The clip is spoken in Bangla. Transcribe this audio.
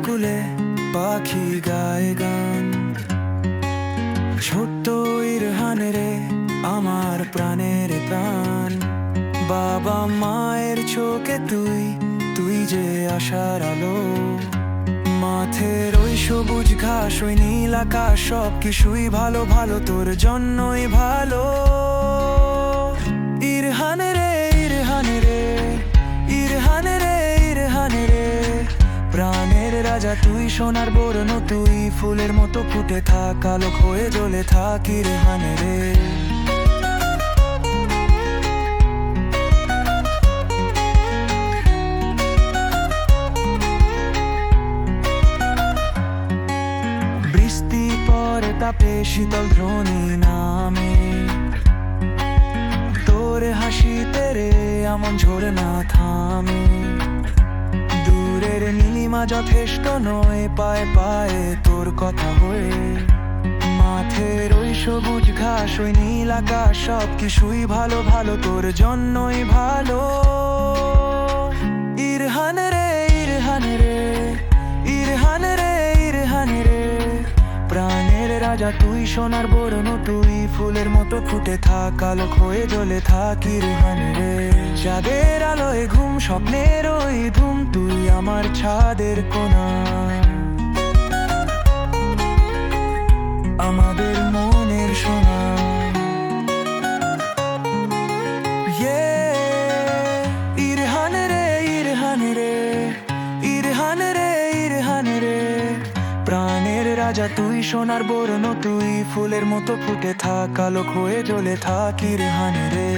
কুলে পাখি গায়ে গান। ছোট্ট ইরহান রে আমার প্রাণের প্রাণ। বাবা মায়ের চোখে তুই, তুই যে আশার আলো। মাঠের ওই সবুজ ঘাস, ওই নীল আকাশ, সব কিছুই ভালো ভালো, তোর জন্যই ভালো। ইরহান রে, ইরহান রে, ইরহান রে, ইরহান রে, প্রাণের রাজা তুই, সোনার বরণ তুই, ফুলের মতো ফুটে থাক, আলোক হয়ে জ্বলে থাক ইরহান রে। বৃষ্টি পরে তাপে শীতল ধ্বনি নামে, তোর হাসিতে রে এমন ঝরে না থামে। দূরের নীলিমা যথেষ্ট নয়, পায়ে পায়ে তোর কথা হয়ে। মাঠের ওই সবুজ ঘাস, ওই নীল আকাশ, সব কিছুই ভালো ভালো, তোর জন্যই ভালো। ইরহান রে, ইরহান রে, ইরহান রে, ইরহান রে, প্রাণের রাজা তুই, সোনার বরণ তুই, ফুলের মতো ফুটে থাক, আলোক হয়ে জ্বলে থাক ইরহান রে। চাঁদের আলোয় ঘুম, স্বপ্নের ওই ধুম, তুই আমার ছাদের কোনা। আমাদের মনের সোনা। ইরহান রে, ইরহান রে, ইরহান রে, ইরহান রে, প্রাণের রাজা তুই, সোনার বরণ তুই, ফুলের মতো ফুটে থাক, আলোক হয়ে জ্বলে থাক ইরহান রে।